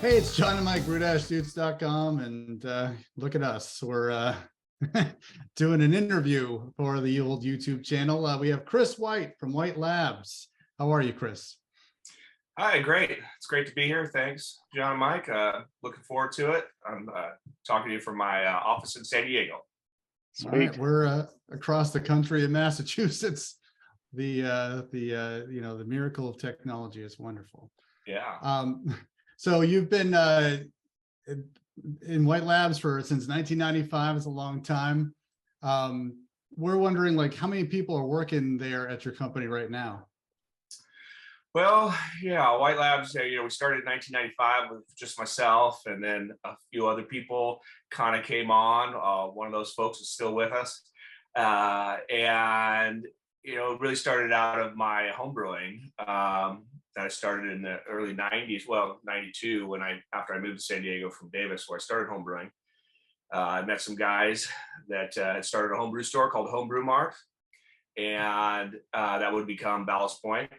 Hey, it's John and Mike, brew-dudes.com, and look at us. We're doing an interview for the old YouTube channel. We have Chris White from White Labs. How are you, Chris? Hi, great. It's great to be here. Thanks, John and Mike. Looking forward to it. I'm talking to you from my office in San Diego. Sweet. All right, we're across the country in Massachusetts. The miracle of technology is wonderful. Yeah. So you've been in White Labs since 1995. It's a long time. We're wondering, like, how many people are working there at your company right now? Well, yeah, White Labs, we started in 1995 with just myself, and then a few other people kind of came on. One of those folks is still with us. And it really started out of my homebrewing that I started in the early 90s, well, 92, after I moved to San Diego from Davis, where I started homebrewing. I met some guys that had started a homebrew store called Homebrew Mart, and that would become Ballast Point.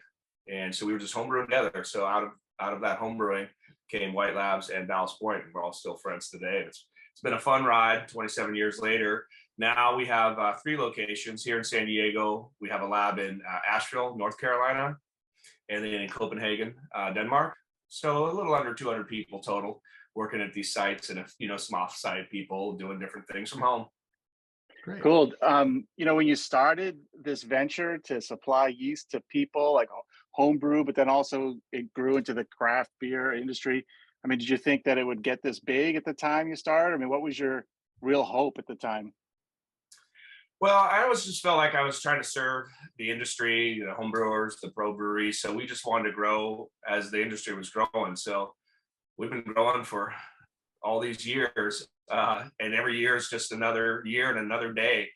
And so we were just homebrewing together. So out of that homebrewing came White Labs and Ballast Point, and we're all still friends today. It's been a fun ride. 27 years later. Now we have 3 locations here in San Diego. We have a lab in Asheville, North Carolina, and then in Copenhagen, Denmark. So a little under 200 people total working at these sites, and some off-site people doing different things from home. Great. Cool. When you started this venture to supply yeast to people, like homebrew, but then also it grew into the craft beer industry. I mean, did you think that it would get this big at the time you started? I mean, what was your real hope at the time? Well, I always just felt like I was trying to serve the industry, the homebrewers, the pro-breweries. So we just wanted to grow as the industry was growing. So we've been growing for all these years, and every year is just another year and another day.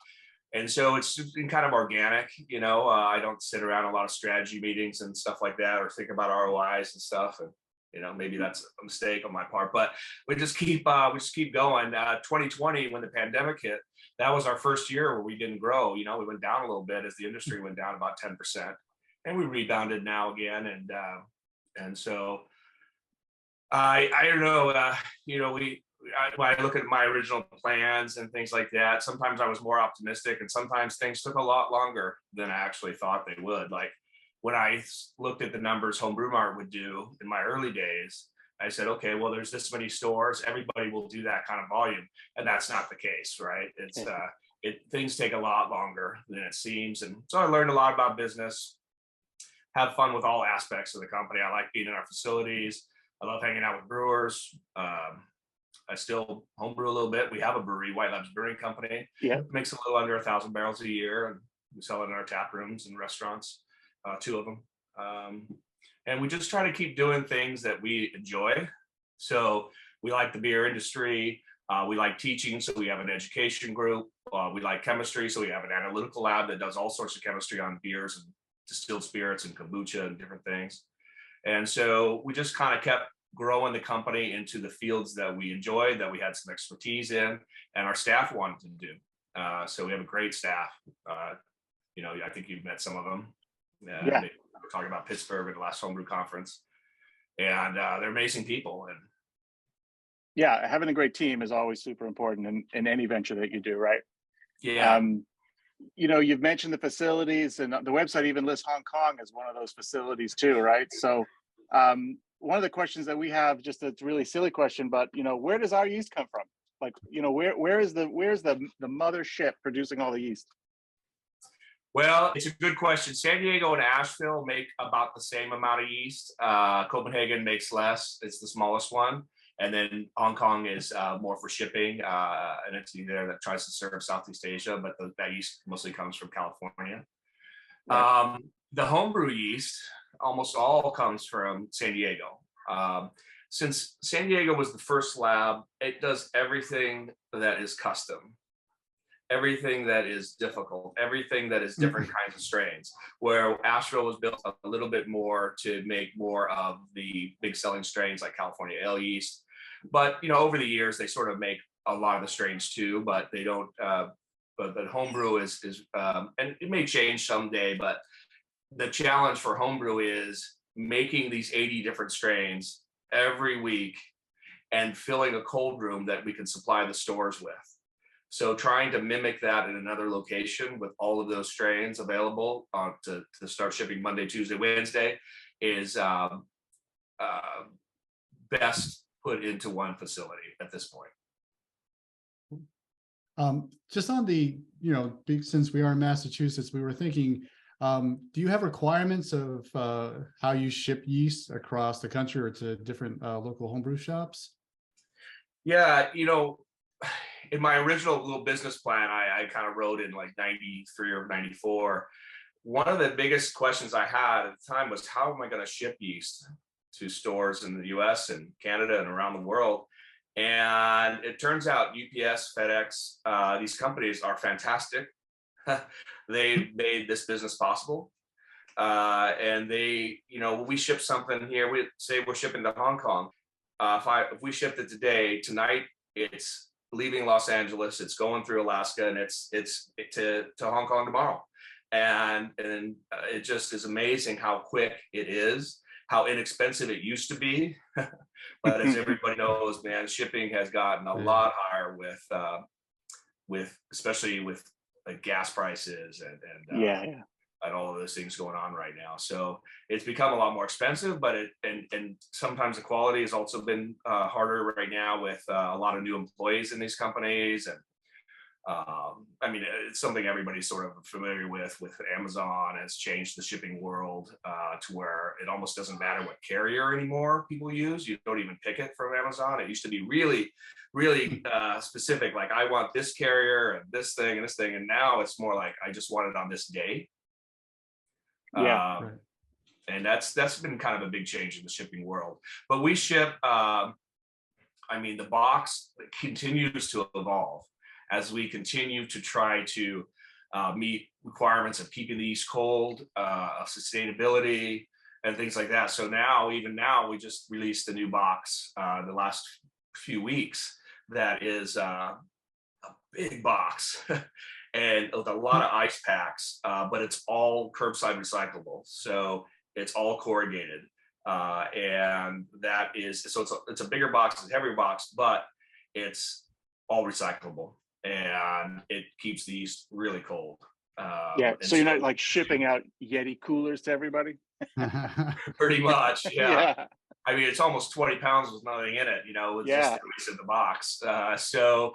And so it's just been kind of organic. I don't sit around a lot of strategy meetings and stuff like that, or think about ROIs and stuff. And maybe that's a mistake on my part, but we just keep going. 2020, when the pandemic hit, that was our first year where we didn't grow. We went down a little bit as the industry went down about 10%, and we rebounded now again. And so I don't know. When I look at my original plans and things like that, sometimes I was more optimistic, and sometimes things took a lot longer than I actually thought they would. Like when I looked at the numbers Homebrew Mart would do in my early days, I said, okay, well, there's this many stores, everybody will do that kind of volume. And that's not the case, right? Things take a lot longer than it seems. And so I learned a lot about business, have fun with all aspects of the company. I like being in our facilities. I love hanging out with brewers. I still homebrew a little bit. We have a brewery, White Labs Brewing Company. Yeah, it makes a little under 1,000 barrels a year, and we sell it in our tap rooms and restaurants, 2 of them. And we just try to keep doing things that we enjoy. So we like the beer industry. We like teaching, so we have an education group. We like chemistry, so we have an analytical lab that does all sorts of chemistry on beers and distilled spirits and kombucha and different things. And so we just kind of kept growing the company into the fields that we enjoyed, that we had some expertise in, and our staff wanted to do. So we have a great staff. I think you've met some of them. Yeah. They were talking about Pittsburgh at the last homebrew conference, and they're amazing people. And yeah, having a great team is always super important in any venture that you do, right? Yeah. You've mentioned the facilities, and the website even lists Hong Kong as one of those facilities too, right? So one of the questions that we have, just a really silly question, but where does our yeast come from? Like, where's the mothership producing all the yeast? Well, it's a good question. San Diego and Asheville make about the same amount of yeast. Copenhagen makes less. It's the smallest one. And then Hong Kong is more for shipping, an entity there that tries to serve Southeast Asia, but that yeast mostly comes from California. Right. The homebrew yeast almost all comes from San Diego. Since San Diego was the first lab, it does everything that is custom, everything that is difficult, everything that is different kinds of strains, where Asheville was built a little bit more to make more of the big selling strains like California ale yeast. But, over the years, they sort of make a lot of the strains too, but they don't, but homebrew is and it may change someday, but the challenge for homebrew is making these 80 different strains every week and filling a cold room that we can supply the stores with. So trying to mimic that in another location with all of those strains available to start shipping Monday, Tuesday, Wednesday is best put into one facility at this point. Just on the, since we are in Massachusetts, we were thinking, do you have requirements of how you ship yeast across the country or to different local homebrew shops? Yeah, in my original little business plan, I kind of wrote in like 93 or 94. One of the biggest questions I had at the time was, how am I going to ship yeast to stores in the US and Canada and around the world? And it turns out UPS, FedEx, these companies are fantastic. They made this business possible. And they, when we ship something here, we say we're shipping to Hong Kong. If we shipped it today, tonight, it's leaving Los Angeles, it's going through Alaska, and it's to Hong Kong tomorrow. And it just is amazing how quick it is, how inexpensive it used to be. But as everybody knows, man, shipping has gotten a lot higher with especially with like gas prices and all of those things going on right now. So it's become a lot more expensive, but and sometimes the quality has also been harder right now with a lot of new employees in these companies. And I mean, it's something everybody's sort of familiar with Amazon. Has changed the shipping world to where it almost doesn't matter what carrier anymore people use. You don't even pick it from Amazon. It used to be really, really specific. Like, I want this carrier and this thing and this thing. And now it's more like, I just want it on this day. Right. And that's been kind of a big change in the shipping world. But we ship, I mean, the box continues to evolve as we continue to try to meet requirements of keeping the yeast cold, of sustainability, and things like that. So even now, we just released a new box the last few weeks that is a big box and with a lot of ice packs, but it's all curbside recyclable. So it's all corrugated. And that is, so it's a bigger box, it's a heavier box, but it's all recyclable. And it keeps the yeast really cold. So you're not like shipping out Yeti coolers to everybody? Pretty much, yeah. I mean, it's almost 20 pounds with nothing in it, it's just the ice in the box. So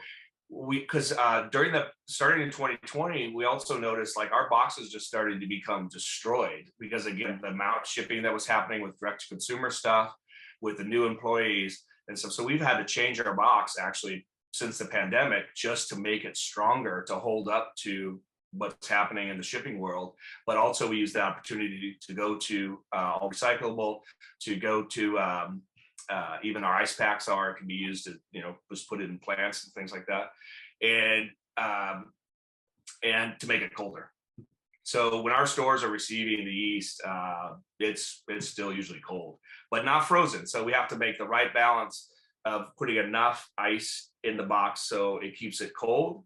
because starting in 2020, we also noticed like our boxes just started to become destroyed because, again, the amount of shipping that was happening with direct to consumer stuff, with the new employees and stuff. So we've had to change our box actually since the pandemic just to make it stronger to hold up to what's happening in the shipping world. But also we use the opportunity to go to all recyclable, to go to even our ice packs can be used to, just put it in plants and things like that. And to make it colder. So when our stores are receiving the yeast, it's still usually cold, but not frozen. So we have to make the right balance of putting enough ice in the box so it keeps it cold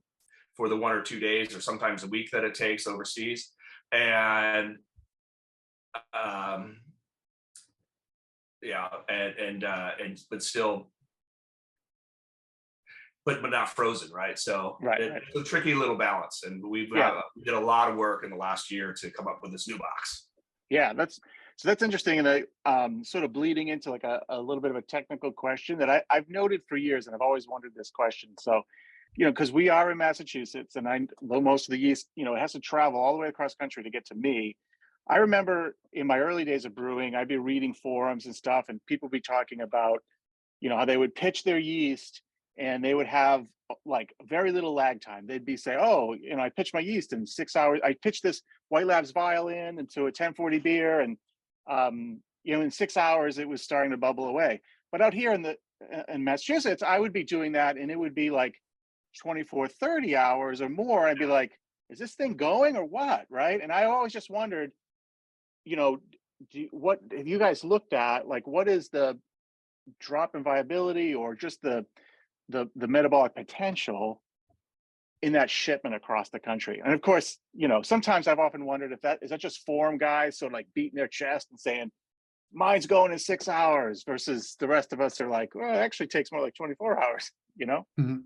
for the 1 or 2 days or sometimes a week that it takes overseas. And but still, but not frozen, right? So it's a tricky little balance, and we did a lot of work in the last year to come up with this new box. Yeah, that's interesting, and sort of bleeding into like a little bit of a technical question that I've noted for years, and I've always wondered this question. So, because we are in Massachusetts, and though most of the yeast, it has to travel all the way across country to get to me. I remember in my early days of brewing, I'd be reading forums and stuff, and people be talking about, how they would pitch their yeast and they would have like very little lag time. They'd be say, oh, I pitched my yeast in 6 hours. I pitched this White Labs violin into a 1040 beer, and in 6 hours it was starting to bubble away. But out here in Massachusetts, I would be doing that, and it would be like 24, 30 hours or more. I'd be like, is this thing going or what? Right. And I always just wondered, what have you guys looked at? Like, what is the drop in viability or just the metabolic potential in that shipment across the country? And of course, sometimes I've often wondered if is that just forum guys sort of like beating their chest and saying, mine's going in 6 hours versus the rest of us are like, well, it actually takes more like 24 hours, you know? Mhm.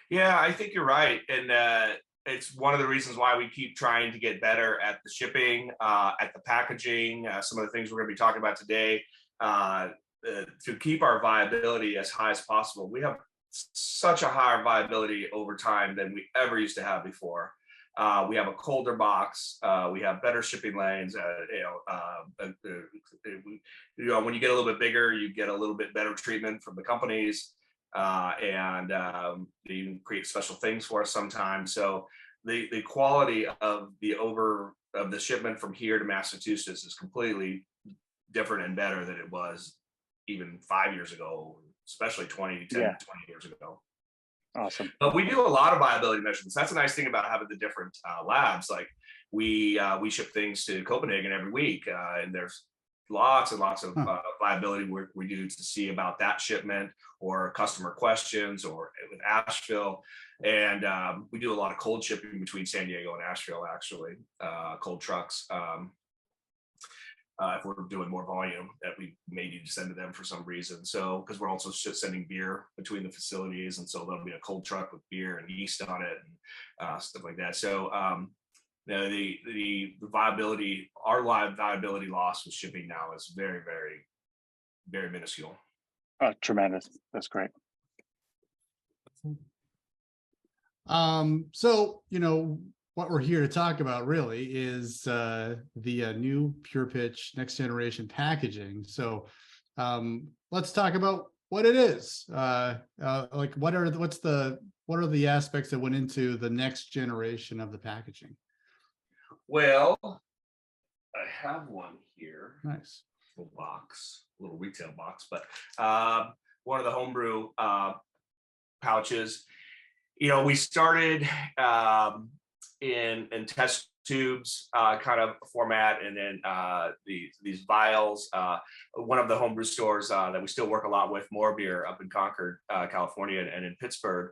Yeah, I think you're right. And it's one of the reasons why we keep trying to get better at the shipping, at the packaging, some of the things we're going to be talking about today, to keep our viability as high as possible. We have such a higher viability over time than we ever used to have before. We have a colder box. We have better shipping lanes. When you get a little bit bigger, you get a little bit better treatment from the companies. And they even create special things for us sometimes. So the quality of the shipment from here to Massachusetts is completely different and better than it was even 5 years ago, especially 20 years ago. Awesome. But we do a lot of viability measurements. That's a nice thing about having the different labs. Like we ship things to Copenhagen every week, and there's lots and lots of viability work we do to see about that shipment or customer questions or with Asheville. And we do a lot of cold shipping between San Diego and Asheville, actually, cold trucks. If we're doing more volume that we may need to send to them for some reason. So, because we're also sending beer between the facilities. And so there'll be a cold truck with beer and yeast on it and stuff like that. So, the viability, our live viability loss with shipping now is very, very, very minuscule. Tremendous. That's great. So, what we're here to talk about really is the new PurePitch Next Generation packaging. So let's talk about what it is. Like what are the aspects that went into the next generation of the packaging? Well, I have one here. Nice. Little retail box, but one of the homebrew pouches. We started in test tubes kind of format, and then these vials. One of the homebrew stores that we still work a lot with, More Beer, up in Concord, California, and in Pittsburgh.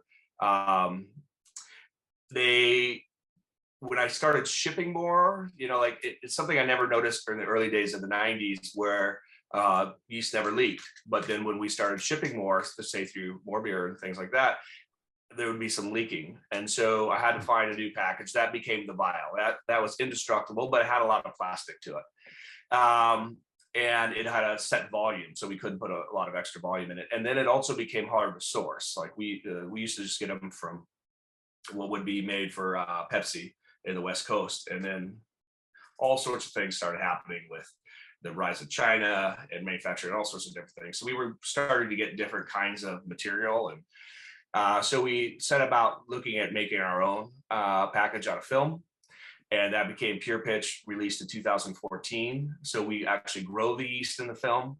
When I started shipping more, it's something I never noticed in the early days of the 90s, where yeast never leaked. But then when we started shipping more, to say through More Beer and things like that, there would be some leaking. And so I had to find a new package that became the vial. That was indestructible, but it had a lot of plastic to it. And it had a set volume, so we couldn't put a lot of extra volume in it. And then it also became hard to source. Like we used to just get them from what would be made for Pepsi in the West Coast. And then all sorts of things started happening with the rise of China and manufacturing, all sorts of different things. So we were starting to get different kinds of material. And so we set about looking at making our own package out of film. And that became PurePitch, released in 2014. So we actually grow the yeast in the film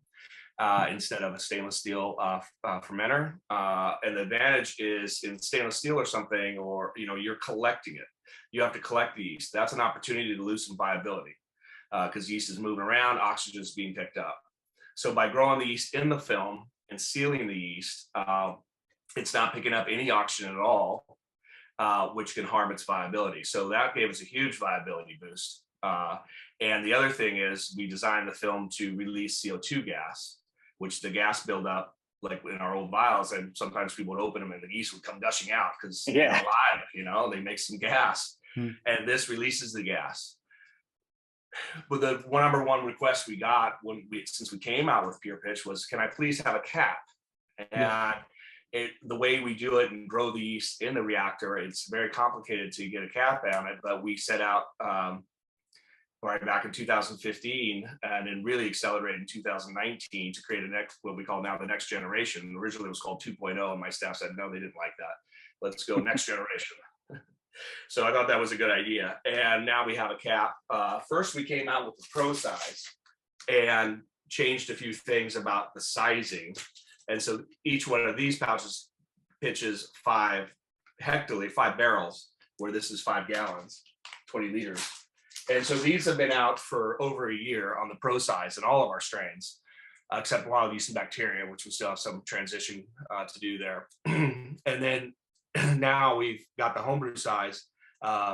instead of a stainless steel fermenter. And the advantage is in stainless steel or something, or you're collecting it. You have to collect the yeast. That's an opportunity to lose some viability because yeast is moving around, oxygen is being picked up. So by growing the yeast in the film and sealing the yeast, it's not picking up any oxygen at all, which can harm its viability. So that gave us a huge viability boost. And the other thing is we designed the film to release CO2 gas, which the gas buildup, like in our old vials, and sometimes people would open them and the yeast would come gushing out because they're alive, they make some gas. And this releases the gas. But the number one request we got since we came out with PurePitch was, can I please have a cap? And the way we do it and grow the yeast in the reactor, it's very complicated to get a cap on it, but we set out right back in 2015 and then really accelerated in 2019 to create what we call now the next generation. Originally it was called 2.0, and my staff said, no, they didn't like that. Let's go next generation. So I thought that was a good idea. And now we have a cap. First, we came out with the Pro size and changed a few things about the sizing. And so each one of these pouches pitches 5 barrels, where this is 5 gallons, 20 liters. And so these have been out for over a year on the Pro size in all of our strains, except wild yeast and bacteria, which we still have some transition to do there. And then now we've got the homebrew size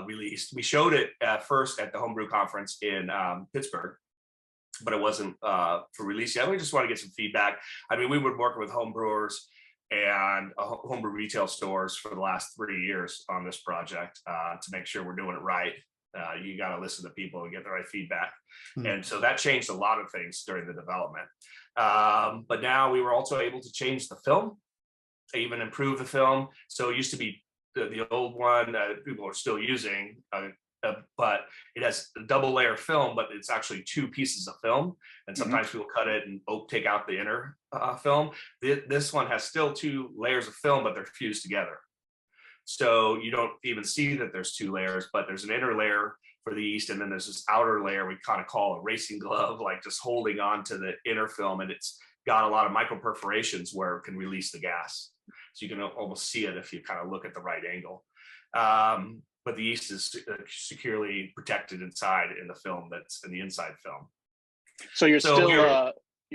released. We showed it first at the homebrew conference in Pittsburgh. but it wasn't for release yet. We just want to get some feedback. I mean, we were working with homebrewers and homebrew retail stores for the last 3 years on this project to make sure we're doing it right. You got to listen to people and get the right feedback. And so that changed a lot of things during the development. But now we were also able to change the film, even improve the film. So it used to be the old one people are still using, but it has a double layer film, but it's actually 2 pieces of film. And sometimes people cut it and take out the inner film. This one has still 2 layers of film, but they're fused together. So you don't even see that there's 2 layers, but there's an inner layer for the yeast. And then there's this outer layer we kind of call a racing glove, like just holding on to the inner film. And it's got a lot of micro perforations where it can release the gas. So you can almost see it if you kind of look at the right angle. But the yeast is securely protected inside in the film that's in the inside film. So you're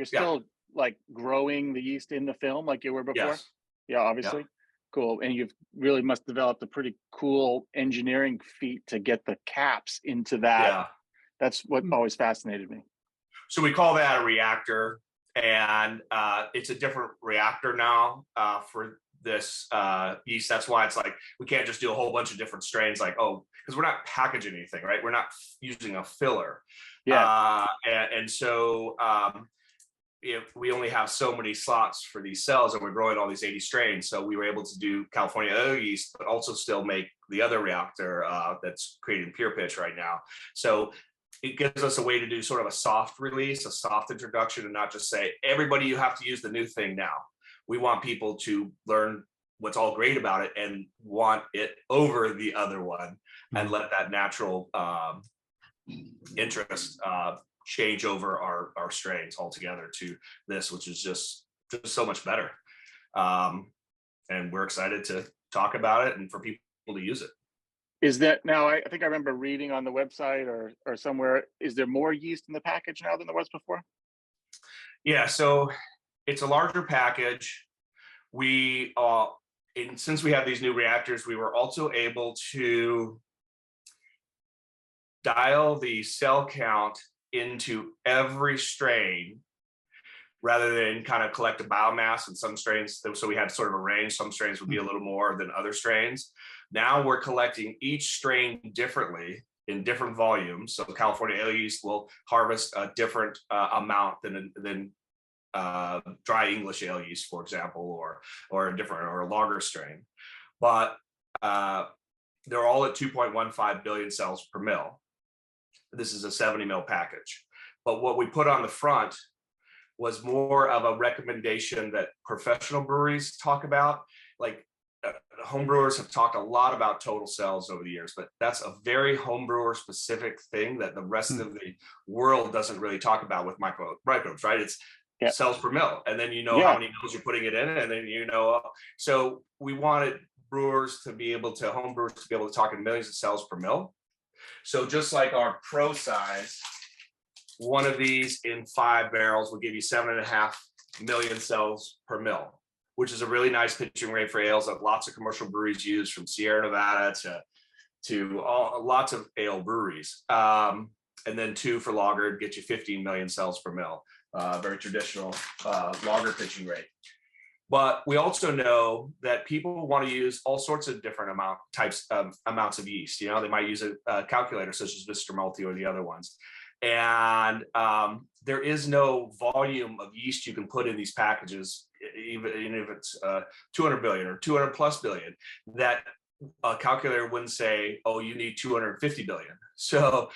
still like growing the yeast in the film like you were before? Yes. Yeah, obviously. Yeah. Cool. And you've really must developed a pretty cool engineering feat to get the caps into that. Yeah. That's what always fascinated me. So we call that a reactor, and it's a different reactor now for this yeast. That's why it's like we can't just do a whole bunch of different strains, like, oh, because we're not packaging anything, right? We're not using a filler. Yeah. And so if we only have so many slots for these cells, and we're growing all these 80 strains, so we were able to do California oil yeast, but also still make the other reactor that's creating PurePitch right now. So it gives us a way to do sort of a soft release, a soft introduction, and not just say, everybody, you have to use the new thing now. We want people to learn what's all great about it and want it over the other one, and let that natural interest change over our strains altogether to this, which is just so much better. And we're excited to talk about it and for people to use it. Is that now, I think I remember reading on the website or somewhere, is there more yeast in the package now than there was before? Yeah, so it's a larger package. We since we have these new reactors, we were also able to dial the cell count into every strain rather than kind of collect a biomass in some strains. So we had sort of a range. Some strains would be a little more than other strains. Now we're collecting each strain differently in different volumes. So California ale yeast will harvest a different amount than dry English ale yeast, for example, or a lager strain. But they're all at 2.15 billion cells per mil. This is a 70 mil package. But what we put on the front was more of a recommendation that professional breweries talk about. Like homebrewers have talked a lot about total cells over the years, but that's a very homebrewer specific thing that the rest of the world doesn't really talk about with microbes, right? It's cells per mil. And then how many mils you're putting it in, and then so we wanted homebrewers to be able to talk in millions of cells per mil. So just like our Pro size, one of these in 5 barrels will give you 7.5 million cells per mil, which is a really nice pitching rate for ales that lots of commercial breweries use, from Sierra Nevada to lots of ale breweries. And then 2 for lager get you 15 million cells per mil, very traditional lager pitching rate. But we also know that people want to use all sorts of different amounts of yeast. They might use a calculator such as Mr. Multi or the other ones. And there is no volume of yeast you can put in these packages, even if it's 200 billion or 200 plus billion, that a calculator wouldn't say, oh, you need 250 billion. So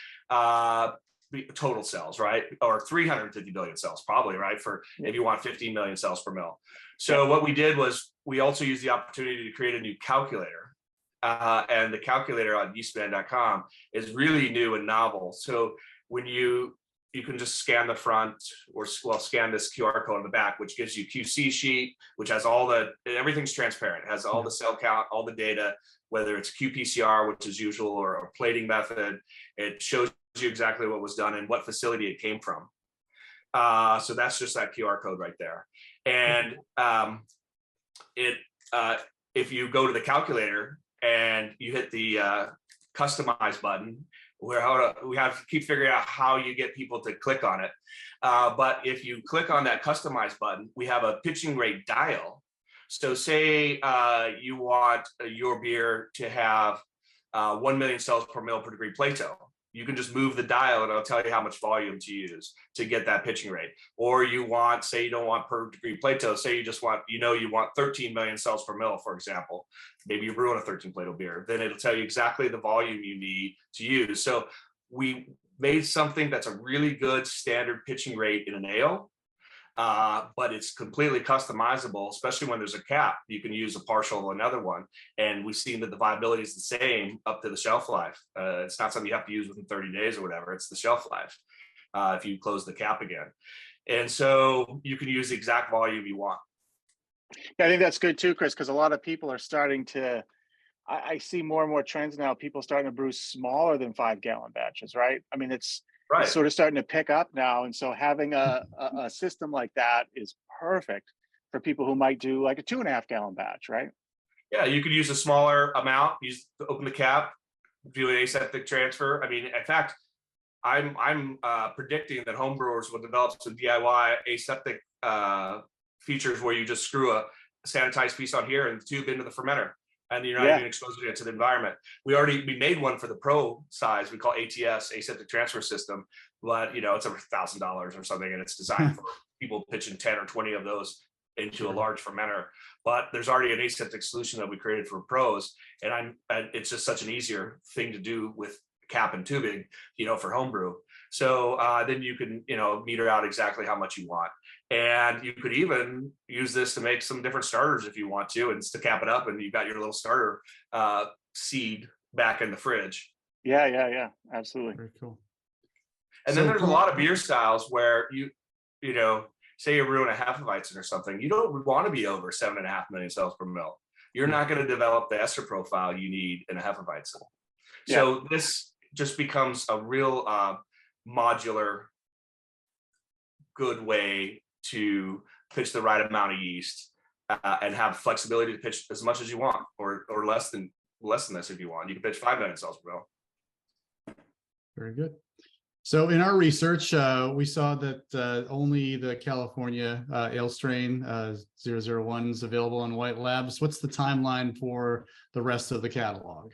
total cells, right? Or 350 billion cells, probably, right? For if you want 15 million cells per mil. So what we did was we also used the opportunity to create a new calculator. And the calculator on yeastman.com is really new and novel. So when you can just scan the front or scan this QR code on the back, which gives you QC sheet, which has everything's transparent. It has all the cell count, all the data, whether it's qPCR, which is usual, or a plating method. It shows you exactly what was done and what facility it came from. So that's just that QR code right there. And if you go to the calculator and you hit the customize button, we have to keep figuring out how you get people to click on it. But if you click on that customize button, we have a pitching rate dial. So say you want your beer to have 1 million cells per mil per degree Plato. You can just move the dial and it'll tell you how much volume to use to get that pitching rate. Or you want, say you don't want per degree Plato, say you just want, you want 13 million cells per mil, for example. Maybe you're brewing a 13 Plato beer. Then it'll tell you exactly the volume you need to use. So we made something that's a really good standard pitching rate in an ale, but it's completely customizable, especially when there's a cap. You can use a partial or another one. And we've seen that the viability is the same up to the shelf life. It's not something you have to use within 30 days or whatever. It's the shelf life if you close the cap again. And so you can use the exact volume you want. Yeah, I think that's good too, Chris, because a lot of people are starting to, I see more and more trends now, people starting to brew smaller than 5-gallon batches, right? I mean, it's sort of starting to pick up now. And so having a system like that is perfect for people who might do like a 2.5-gallon batch, right? Yeah, you could use a smaller amount, open the cap, do an aseptic transfer. I mean, in fact, I'm predicting that homebrewers will develop some DIY aseptic features where you just screw a sanitized piece on here and the tube into the fermenter, and you're not even exposing it to the environment. We made one for the pro size. We call ATS, aseptic transfer system, but it's over $1,000 or something, and it's designed for people pitching 10 or 20 of those into a large fermenter. But there's already an aseptic solution that we created for pros, and it's just such an easier thing to do with cap and tubing, for homebrew. So then you can, meter out exactly how much you want. And you could even use this to make some different starters if you want to, and to cap it up, and you've got your little starter seed back in the fridge. Yeah, absolutely. Very cool. And then there's a lot of beer styles where say you're brewing a Hefeweizen or something, you don't want to be over 7.5 million cells per mil. You're not going to develop the ester profile you need in a Hefeweizen. So this just becomes a real modular, good way to pitch the right amount of yeast and have flexibility to pitch as much as you want, or less than this if you want. You can pitch 5 million cells per mil. Very good. So in our research, we saw that only the California ale strain 001 is available on White Labs. What's the timeline for the rest of the catalog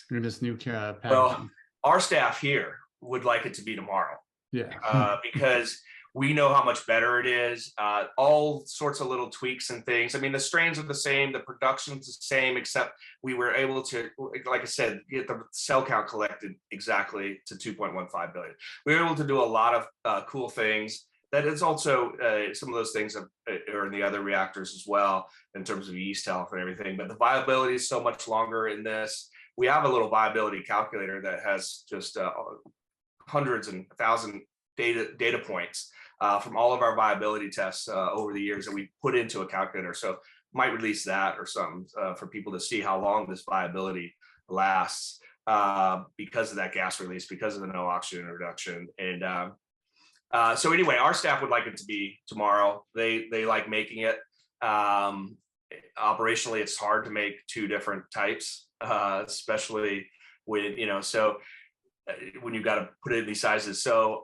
in this new packaging? Well, our staff here would like it to be tomorrow. Yeah. Because we know how much better it is. All sorts of little tweaks and things. I mean, the strains are the same, the production's the same, except we were able to, like I said, get the cell count collected exactly to 2.15 billion. We were able to do a lot of cool things. That is also some of those things are in the other reactors as well, in terms of yeast health and everything. But the viability is so much longer in this. We have a little viability calculator that has just hundreds and 1,000 data points from all of our viability tests over the years that we put into a calculator. So might release that or something for people to see how long this viability lasts because of that gas release, because of the no oxygen introduction. And so anyway, our staff would like it to be tomorrow. They like making it. Operationally, it's hard to make 2 different types, especially when, when you've got to put it in these sizes. So,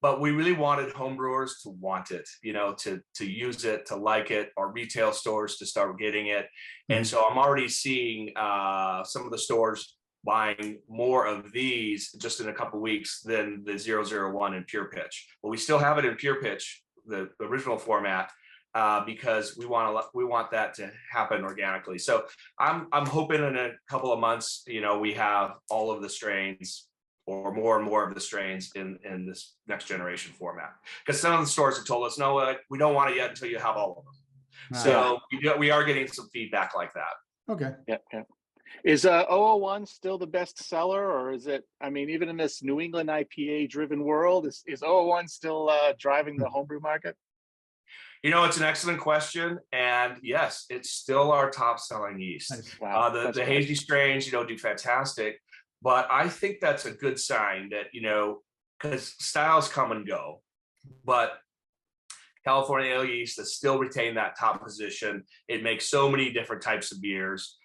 but we really wanted homebrewers to want it, to use it, to like it, or retail stores to start getting it. And so I'm already seeing some of the stores buying more of these just in a couple of weeks than the 001 in PurePitch. But we still have it in PurePitch, the original format, because we want that to happen organically. So I'm hoping in a couple of months, we have all of the strains, or more and more of the strains in this next generation format. Because some of the stores have told us, no, we don't want it yet until you have all of them. So we are getting some feedback like that. Okay. Yeah. Is 001 still the best seller, or is it, even in this New England IPA driven world, is 001 still driving the homebrew market? It's an excellent question. And yes, it's still our top selling yeast. Nice. Wow, the hazy strains, do fantastic. But I think that's a good sign that, because styles come and go, but California ale yeast has still retained that top position. It makes so many different types of beers.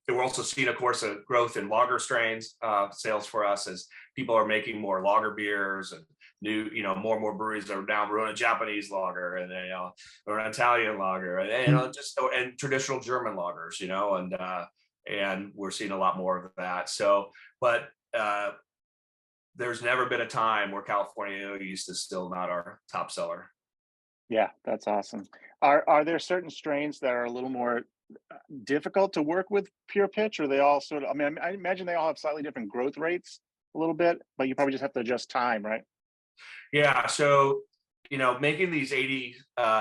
we're also seeing, of course, a growth in lager strains sales for us as people are making more lager beers, and new, more and more breweries are now brewing a Japanese lager, and or an Italian lager, and and traditional German lagers, and we're seeing a lot more of that. So, but there's never been a time where California yeast is still not our top seller. Yeah, that's awesome. Are there certain strains that are a little more difficult to work with PurePitch, or they all sort of, I mean, I imagine they all have slightly different growth rates a little bit, but you probably just have to adjust time, right? Yeah, so making these 80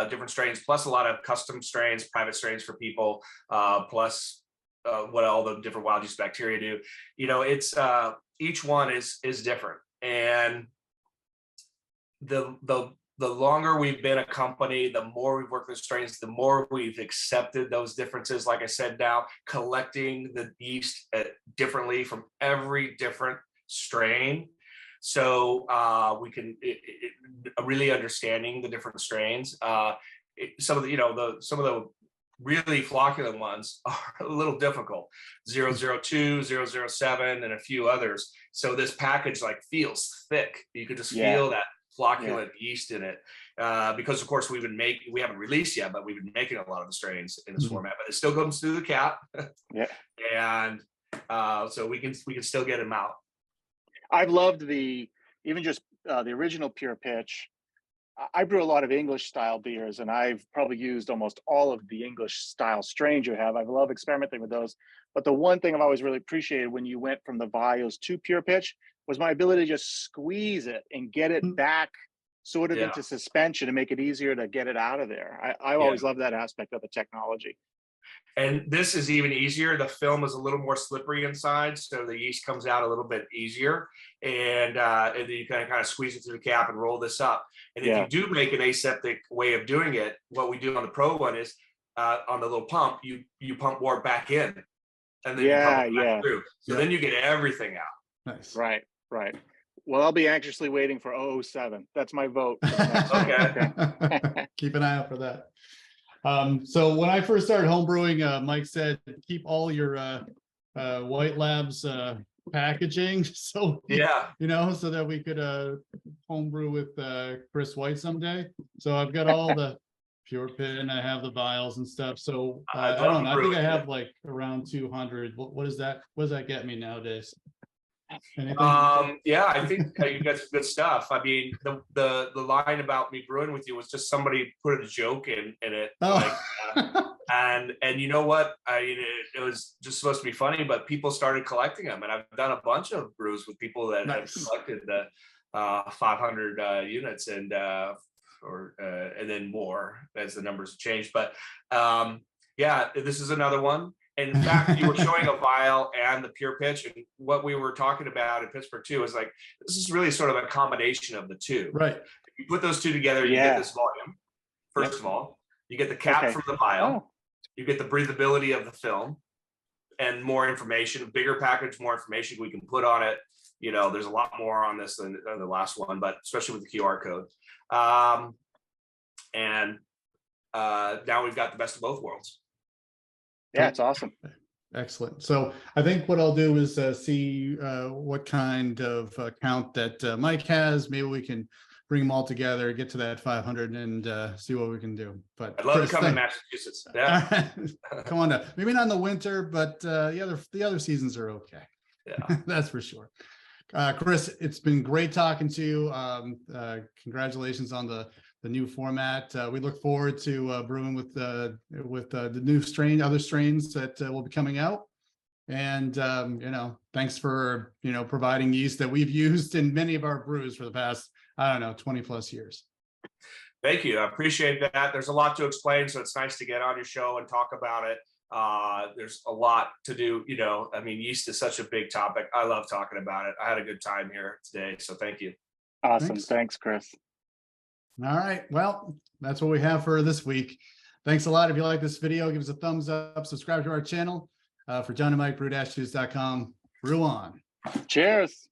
different strains, plus a lot of custom strains, private strains for people, plus what all the different wild yeast bacteria do, it's each one is different. And the longer we've been a company, the more we've worked with strains, the more we've accepted those differences. Like I said, now collecting the yeast differently from every different strain. So we can really understanding the different strains. Some of the really flocculent ones are a little difficult. 002, 007, and a few others. So this package feels thick. You could just feel that flocculent yeast in it, because of course we haven't released yet, but we've been making a lot of the strains in this format, but it still comes through the cap. And so we can still get them out. I've loved even just the original PurePitch. I brew a lot of English style beers, and I've probably used almost all of the English style strains you have. I love experimenting with those. But the one thing I've always really appreciated when you went from the vials to PurePitch was my ability to just squeeze it and get it back sort of into suspension and make it easier to get it out of there. I always love that aspect of the technology. And this is even easier. The film is a little more slippery inside, so the yeast comes out a little bit easier. And then you can kind of squeeze it through the cap and roll this up. And if you do make an aseptic way of doing it, what we do on the Pro one is on the little pump, you pump more back in, and then you pump it back through. So then you get everything out. Nice. Right. Well, I'll be anxiously waiting for 007. That's my vote. Okay. Keep an eye out for that. So when I first started homebrewing, Mike said, keep all your White Labs packaging. So, so that we could homebrew with Chris White someday. So I've got all the PurePitch, and I have the vials and stuff. So I don't know. I think I have around 200. What is that? What does that get me nowadays? I think you got some good stuff. I mean, the line about me brewing with you was just somebody put a joke in it, and you know what? It was just supposed to be funny, but people started collecting them, and I've done a bunch of brews with people that have collected the 500 units, and then more as the numbers change. But this is another one. And in fact, you were showing a vial and the PurePitch, and what we were talking about in Pittsburgh too is this is really sort of a combination of the two. Right. If you put those two together, you get this volume. First of all, you get the cap from the vial, you get the breathability of the film, and more information. A bigger package, more information we can put on it. There's a lot more on this than the last one, but especially with the QR code. And now we've got the best of both worlds. Yeah, it's awesome. Excellent. So I think what I'll do is see what kind of count that Mike has. Maybe we can bring them all together, get to that 500, and see what we can do. But I'd love to come to Massachusetts. Yeah, come on down. Maybe not in the winter, but the other seasons are okay. Yeah, that's for sure. Chris, it's been great talking to you. Congratulations on the new format. We look forward to brewing with the new other strains that will be coming out. And thanks for providing yeast that we've used in many of our brews for the past 20 plus years. Thank you. I appreciate that. There's a lot to explain, so it's nice to get on your show and talk about it. There's a lot to do. I mean, yeast is such a big topic. I love talking about it. I had a good time here today, so thank you. Awesome. Thanks, Chris. All right. Well, that's what we have for this week. Thanks a lot. If you like this video, give us a thumbs up, subscribe to our channel. For John and Mike, brew-juice.com. Brew on. Cheers.